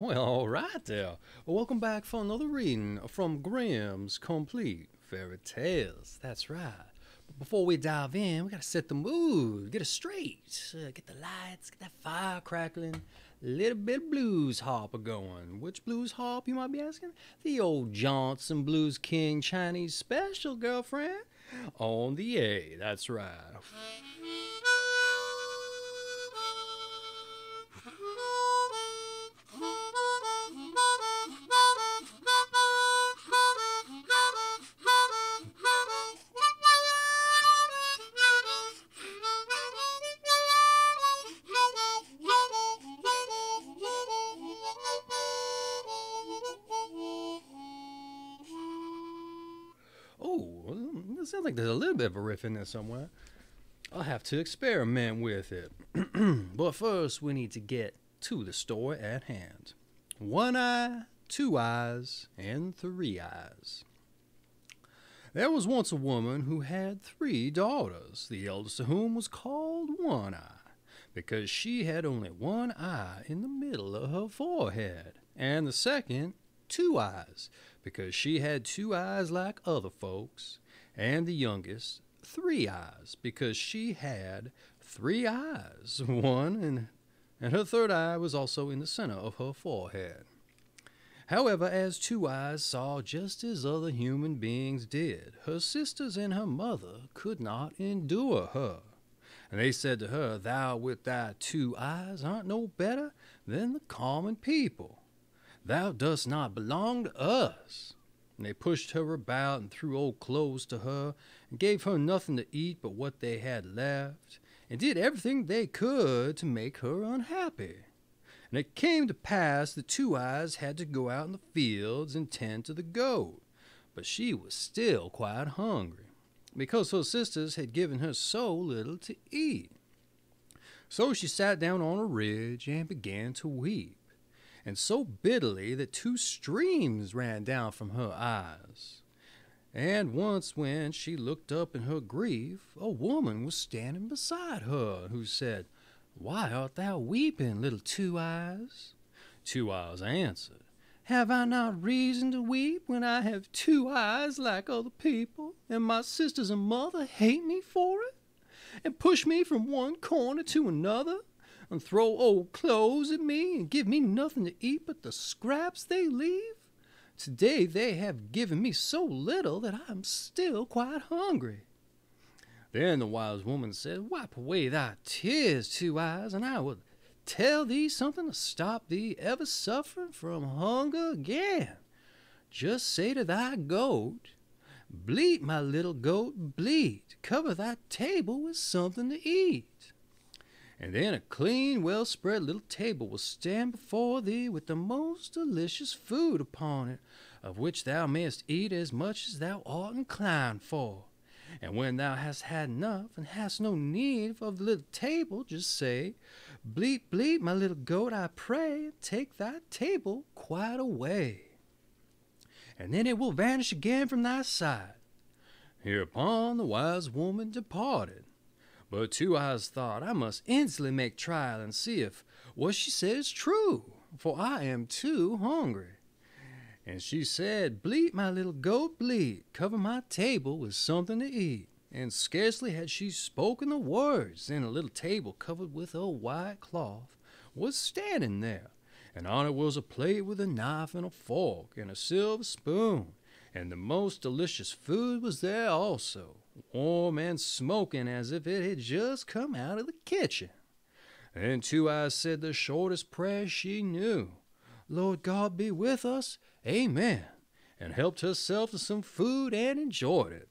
Well, all right there. Welcome back for another reading from Grimm's Complete Fairy Tales. That's right. But before we dive in, we gotta set the mood, get it straight, get the lights, get that fire crackling, a little bit of blues harp going. Which blues harp, you might be asking? The old Johnson Blues King Chinese Special, girlfriend. On the A, that's right. Oh, it sounds like there's a little bit of a riff in there somewhere. I'll have to experiment with it. But first, we need to get to the story at hand. One eye, two eyes, and three eyes. There was once a woman who had three daughters, the eldest of whom was called One Eye, because she had only one eye in the middle of her forehead, and the second, Two Eyes, because she had two eyes like other folks, and the youngest, Three Eyes, because she had three eyes, and her third eye was also in the center of her forehead. However, as Two Eyes saw just as other human beings did, her sisters and her mother could not endure her. And they said to her, "Thou with thy two eyes art no better than the common people. Thou dost not belong to us." And they pushed her about and threw old clothes to her and gave her nothing to eat but what they had left, and did everything they could to make her unhappy. And it came to pass that Two Eyes had to go out in the fields and tend to the goat, but she was still quite hungry, because her sisters had given her so little to eat. So she sat down on a ridge and began to weep, and so bitterly that two streams ran down from her eyes. And once when she looked up in her grief, a woman was standing beside her, who said, "Why art thou weeping, little Two Eyes?" Two Eyes answered, "Have I not reason to weep when I have two eyes like other people, and my sisters and mother hate me for it, and push me from one corner to another, and throw old clothes at me, and give me nothing to eat but the scraps they leave? Today they have given me so little that I am still quite hungry." Then the wise woman said, "Wipe away thy tears, Two Eyes, and I will tell thee something to stop thee ever suffering from hunger again. Just say to thy goat, 'Bleat, my little goat, bleat, cover thy table with something to eat.' And then a clean, well-spread little table will stand before thee with the most delicious food upon it, of which thou mayest eat as much as thou art inclined for. And when thou hast had enough, and hast no need of the little table, just say, 'Bleat, bleat, my little goat, I pray, and take thy table quite away.' And then it will vanish again from thy sight." Hereupon the wise woman departed. But Two Eyes thought, "I must instantly make trial and see if what she said is true, for I am too hungry." And she said, "Bleat, my little goat, bleat, cover my table with something to eat." And scarcely had she spoken the words than a little table covered with a white cloth was standing there, and on it was a plate with a knife and a fork and a silver spoon, and the most delicious food was there also, warm and smoking as if it had just come out of the kitchen. Then Two Eyes said the shortest prayer she knew, "Lord God be with us, amen," and helped herself to some food and enjoyed it.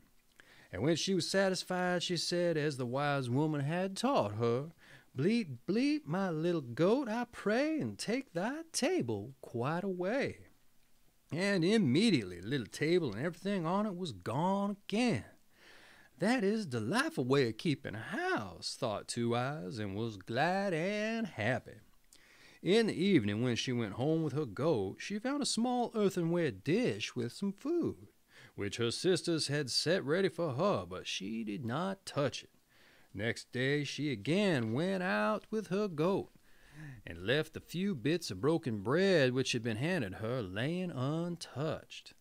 And when she was satisfied, she said, as the wise woman had taught her, "Bleat, bleat, my little goat, I pray, and take thy table quite away." And immediately the little table and everything on it was gone again. "That is a delightful way of keeping house," thought Two Eyes, and was glad and happy. In the evening, when she went home with her goat, she found a small earthenware dish with some food, which her sisters had set ready for her, but she did not touch it. Next day she again went out with her goat, and left the few bits of broken bread which had been handed her laying untouched.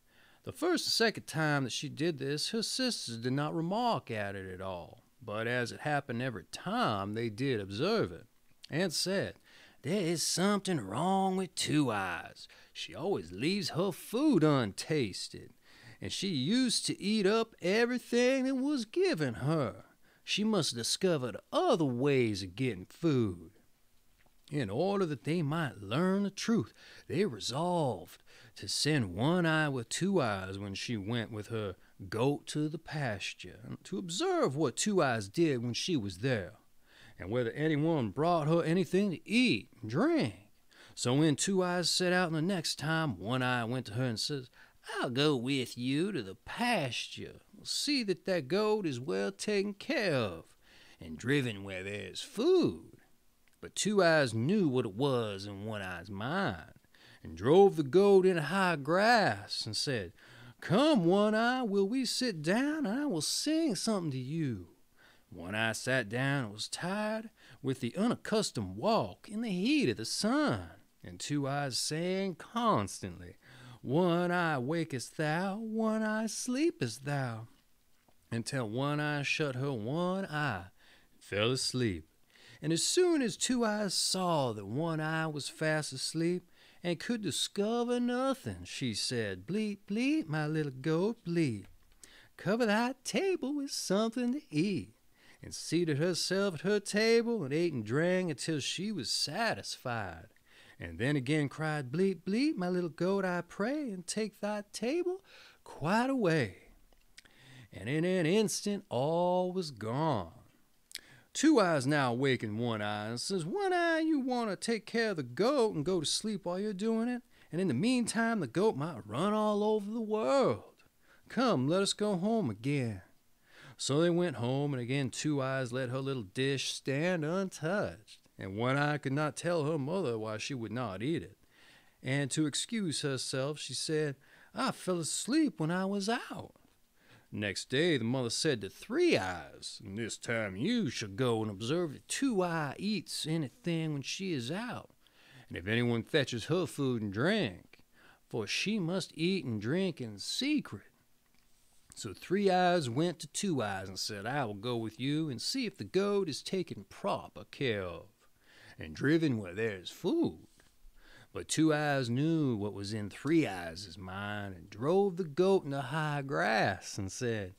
The first and second time that she did this, her sisters did not remark at it at all, but as it happened every time, they did observe it, and said, "There is something wrong with Two Eyes. She always leaves her food untasted, and she used to eat up everything that was given her. She must have discovered other ways of getting food." In order that they might learn the truth, they resolved to send One Eye with Two Eyes when she went with her goat to the pasture, to observe what Two Eyes did when she was there, and whether anyone brought her anything to eat and drink. So when Two Eyes set out the next time, One Eye went to her and says, "I'll go with you to the pasture. See that goat is well taken care of and driven where there's food." But Two Eyes knew what it was in One Eye's mind, and drove the goat into high grass and said, "Come, One Eye, will we sit down, and I will sing something to you." One Eye sat down and was tired with the unaccustomed walk in the heat of the sun, and Two Eyes sang constantly, "One Eye wakest thou, One Eye sleepest thou," until One Eye shut her one eye and fell asleep. And as soon as Two Eyes saw that One Eye was fast asleep and could discover nothing, she said, "Bleat, bleat, my little goat, bleat. Cover thy table with something to eat," and seated herself at her table and ate and drank until she was satisfied. And then again cried, "Bleat, bleat, my little goat, I pray, and take thy table quite away." And in an instant all was gone. Two Eyes now awakened One Eye and says, "One Eye, you want to take care of the goat and go to sleep while you're doing it, and in the meantime the goat might run all over the world. Come, let us go home again." So they went home, and again Two Eyes let her little dish stand untouched, and One Eye could not tell her mother why she would not eat it. And to excuse herself, she said, "I fell asleep when I was out." Next day the mother said to Three Eyes, "And this time you shall go and observe that Two Eye eats anything when she is out, and if anyone fetches her food and drink, for she must eat and drink in secret." So Three Eyes went to Two Eyes and said, "I will go with you and see if the goat is taken proper care of, and driven where there is food." But Two Eyes knew what was in Three Eyes' mind, and drove the goat into high grass and said,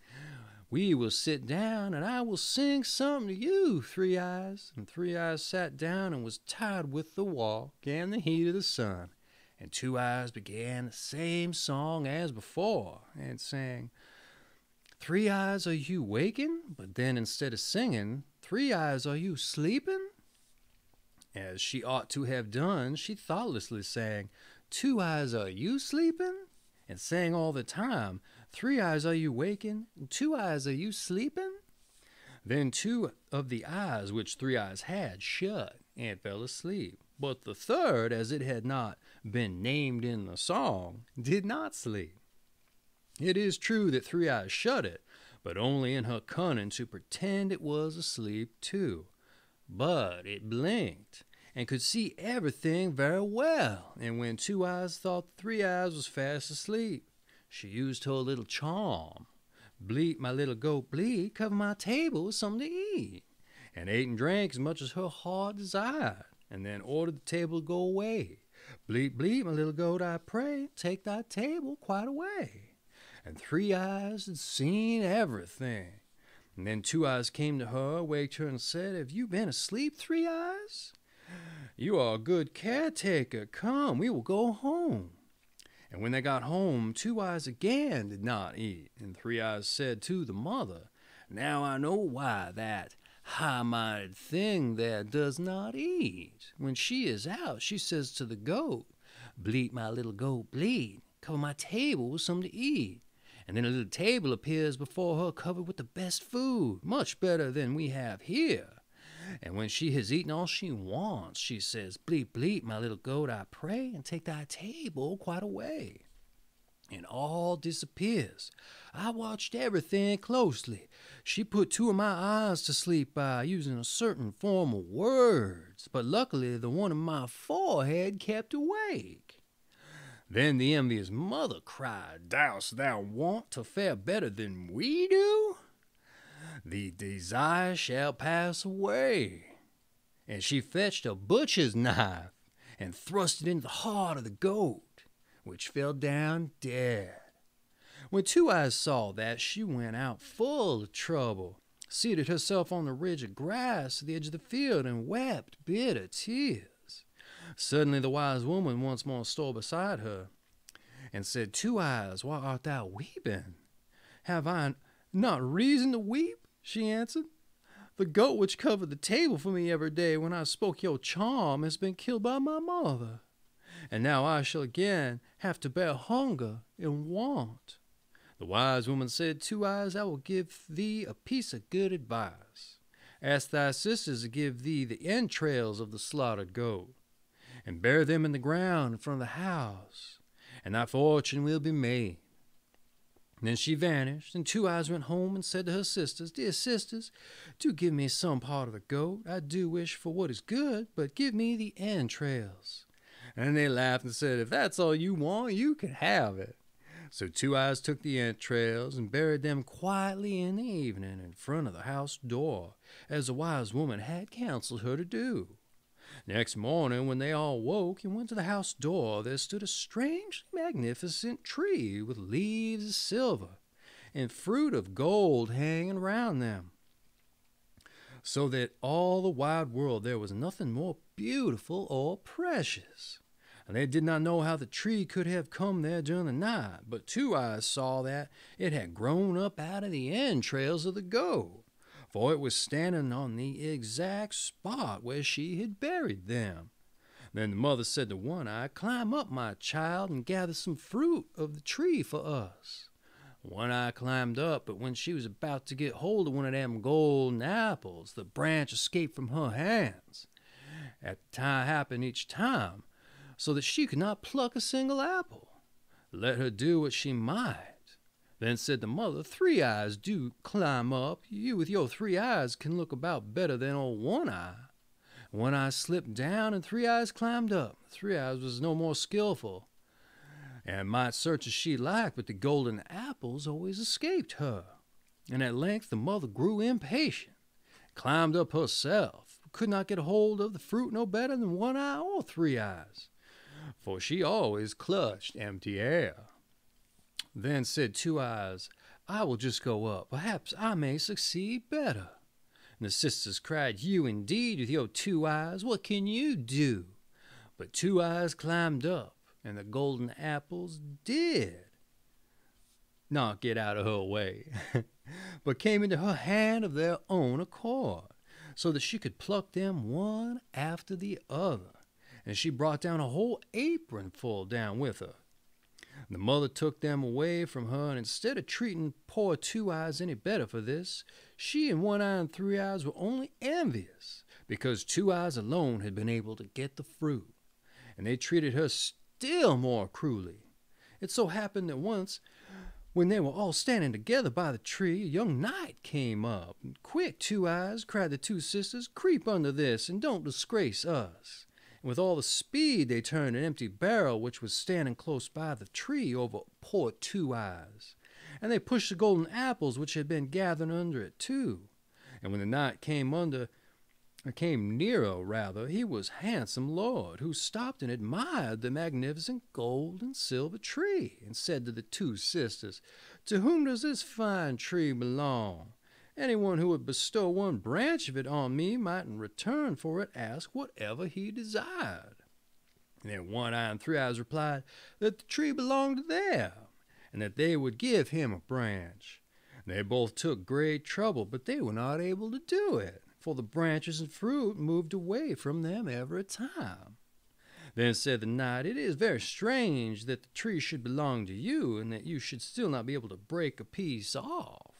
"We will sit down, and I will sing something to you, Three Eyes." And Three Eyes sat down and was tired with the walk and the heat of the sun. And Two Eyes began the same song as before, and sang, "Three Eyes, are you waking?" But then instead of singing, "Three Eyes, are you sleeping?" As she ought to have done, she thoughtlessly sang, "Two Eyes, are you sleeping?" and sang all the time, "Three Eyes, are you waking? Two Eyes, are you sleeping?" Then two of the eyes which Three Eyes had shut and fell asleep, but the third, as it had not been named in the song, did not sleep. It is true that Three Eyes shut it, but only in her cunning to pretend it was asleep too. But it blinked, and could see everything very well, and when Two Eyes thought Three Eyes was fast asleep, she used her little charm, "Bleat, my little goat, bleat, cover my table with something to eat," and ate and drank as much as her heart desired, and then ordered the table to go away. "Bleat, bleat, my little goat, I pray, take thy table quite away." And Three Eyes had seen everything. And then Two Eyes came to her, waked her, and said, "Have you been asleep, Three Eyes? You are a good caretaker. Come, we will go home." And when they got home, Two Eyes again did not eat. And Three Eyes said to the mother, "Now I know why that high-minded thing there does not eat. When she is out, she says to the goat, 'Bleat, my little goat, bleat, cover my table with something to eat.' And then a little table appears before her covered with the best food, much better than we have here. And when she has eaten all she wants, she says, 'Bleat, bleat, my little goat, I pray, and take thy table quite away.' and all disappears. I watched everything closely. She put two of my eyes to sleep by using a certain form of words, but luckily the one in my forehead kept awake. Then the envious mother cried, Dost thou want to fare better than we do? The desire shall pass away. And she fetched a butcher's knife and thrust it into the heart of the goat, which fell down dead. When Two Eyes saw that, she went out full of trouble, seated herself on the ridge of grass at the edge of the field, and wept bitter tears. Suddenly the wise woman once more stole beside her, and said, Two Eyes, why art thou weeping? Have I not reason to weep? She answered. The goat which covered the table for me every day when I spoke your charm has been killed by my mother, and now I shall again have to bear hunger and want. The wise woman said, Two Eyes, I will give thee a piece of good advice. Ask thy sisters to give thee the entrails of the slaughtered goat, and bury them in the ground in front of the house, and thy fortune will be made. And then she vanished, and Two Eyes went home and said to her sisters, Dear sisters, do give me some part of the goat. I do wish for what is good, but give me the entrails. And they laughed and said, If that's all you want, you can have it. So Two Eyes took the entrails and buried them quietly in the evening in front of the house door, as the wise woman had counseled her to do. Next morning, when they all woke and went to the house door, there stood a strangely magnificent tree with leaves of silver and fruit of gold hanging round them, so that all the wide world there was nothing more beautiful or precious. And they did not know how the tree could have come there during the night, but Two Eyes saw that it had grown up out of the entrails of the goat, for it was standing on the exact spot where she had buried them. Then the mother said to One Eye, Climb up, my child, and gather some fruit of the tree for us. One Eye climbed up, but when she was about to get hold of one of them golden apples, the branch escaped from her hands. At the time happened each time, so that she could not pluck a single apple. Let her do what she might. Then said the mother, Three Eyes, do climb up. You with your 3 eyes can look about better than old One Eye. One Eye slipped down, and Three Eyes climbed up. Three Eyes was no more skillful, and might search as she liked, but the golden apples always escaped her. And at length the mother grew impatient, climbed up herself, but could not get hold of the fruit no better than One Eye or Three Eyes, for she always clutched empty air. Then said Two Eyes, I will just go up. Perhaps I may succeed better. And the sisters cried, You indeed, with your 2 eyes, what can you do? But Two Eyes climbed up, and the golden apples did not get out of her way, but came into her hand of their own accord, so that she could pluck them one after the other. And she brought down a whole apron full down with her. The mother took them away from her, and instead of treating poor Two Eyes any better for this, she and One Eye and Three Eyes were only envious, because Two Eyes alone had been able to get the fruit, and they treated her still more cruelly. It so happened that once, when they were all standing together by the tree, a young knight came up. Quick, Two Eyes, cried the 2 sisters, creep under this, and don't disgrace us. And with all the speed they turned an empty barrel which was standing close by the tree over poor Two Eyes, and they pushed the golden apples which had been gathered under it too. And when the knight came nearer, he was a handsome lord, who stopped and admired the magnificent gold and silver tree, and said to the 2 sisters, To whom does this fine tree belong? Anyone who would bestow one branch of it on me might in return for it ask whatever he desired. And then One Eye and Three Eyes replied that the tree belonged to them, and that they would give him a branch. They both took great trouble, but they were not able to do it, for the branches and fruit moved away from them every time. Then said the knight, It is very strange that the tree should belong to you, and that you should still not be able to break a piece off.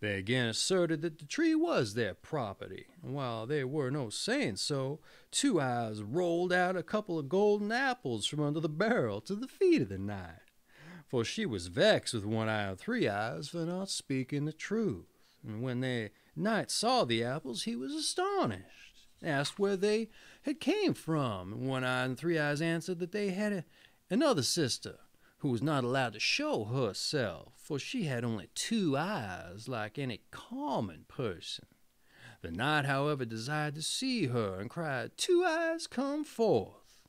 They again asserted that the tree was their property, and while they were no saying so, Two Eyes rolled out a couple of golden apples from under the barrel to the feet of the knight. for she was vexed with One Eye and Three Eyes for not speaking the truth. And when the knight saw the apples, he was astonished, asked where they had came from, and One Eye and Three Eyes answered that they had another sister, who was not allowed to show herself, for she had only 2 eyes like any common person. The knight, however, desired to see her, and cried, "Two Eyes, come forth."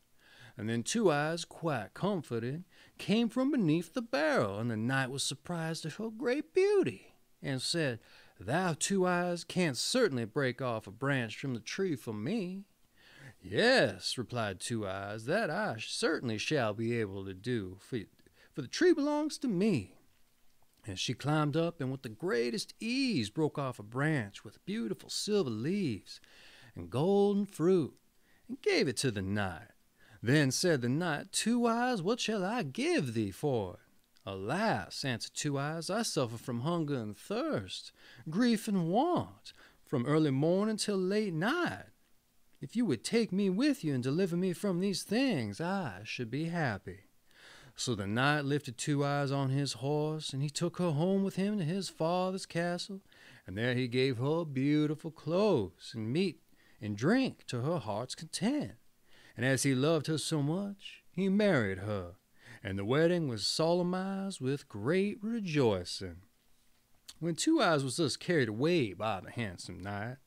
And then Two Eyes, quite comforted, came from beneath the barrel, and the knight was surprised at her great beauty, and said, "Thou, Two Eyes, canst certainly break off a branch from the tree for me." "Yes," replied Two Eyes, "that I certainly shall be able to do, for the tree belongs to me." And she climbed up, and with the greatest ease broke off a branch with beautiful silver leaves and golden fruit, and gave it to the knight. Then said the knight, "Two Eyes, what shall I give thee for it?" "Alas," answered Two Eyes, "I suffer from hunger and thirst, grief and want, from early morning till late night. If you would take me with you and deliver me from these things, I should be happy." So the knight lifted Two Eyes on his horse, and he took her home with him to his father's castle, and there he gave her beautiful clothes and meat and drink to her heart's content. And as he loved her so much, he married her, and the wedding was solemnized with great rejoicing. When Two Eyes was thus carried away by the handsome knight,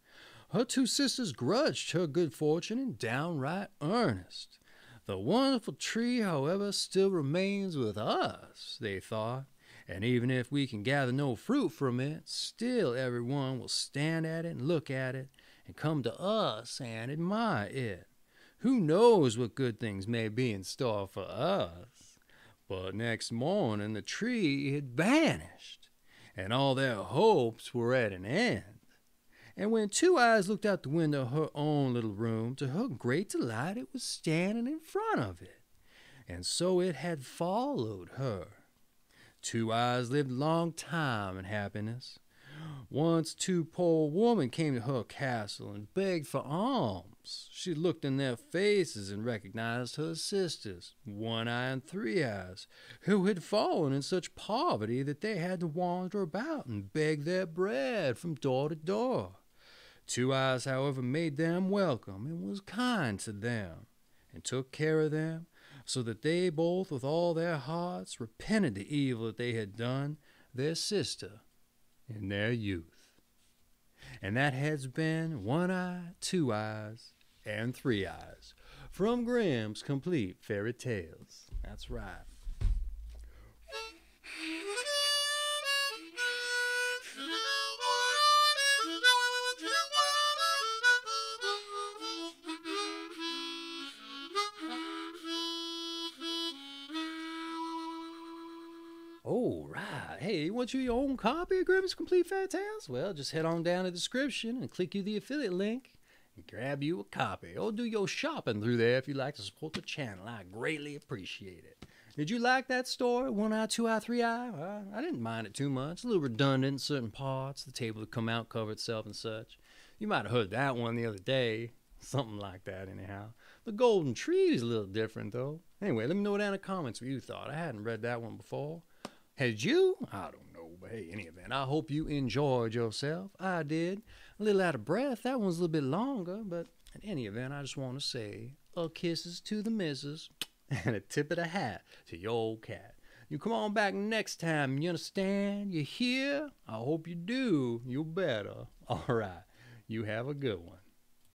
her 2 sisters grudged her good fortune in downright earnest. "The wonderful tree, however, still remains with us," they thought, "and even if we can gather no fruit from it, still everyone will stand at it and look at it and come to us and admire it. Who knows what good things may be in store for us?" But next morning the tree had vanished, and all their hopes were at an end. And when Two Eyes looked out the window of her own little room, to her great delight it was standing in front of it, and so it had followed her. Two Eyes lived a long time in happiness. Once 2 poor women came to her castle and begged for alms. She looked in their faces and recognized her sisters, One Eye and Three Eyes, who had fallen in such poverty that they had to wander about and beg their bread from door to door. Two Eyes, however, made them welcome and was kind to them, and took care of them, so that they both with all their hearts repented the evil that they had done their sister in their youth. And that has been One Eye, Two Eyes, and Three Eyes from Grimm's Complete Fairy Tales. That's right. Oh, right. Hey, you want your own copy of Grimm's Complete Fairy Tales? Well, just head on down to the description and click you the affiliate link and grab you a copy. Or do your shopping through there if you'd like to support the channel. I greatly appreciate it. Did you like that story, One Eye, Two Eye, Three Eye? Well, I didn't mind it too much. A little redundant in certain parts. The table would come out, cover itself and such. You might have heard that one the other day. Something like that, anyhow. The golden tree is a little different, though. Anyway, let me know down in the comments what you thought. I hadn't read that one before. Had you? I don't know, but hey, any event, I hope you enjoyed yourself. I did. A little out of breath. That one's a little bit longer, but in any event, I just want to say kisses to the missus and a tip of the hat to your old cat. You come on back next time, you understand? You hear? I hope you do. You better. All right. You have a good one.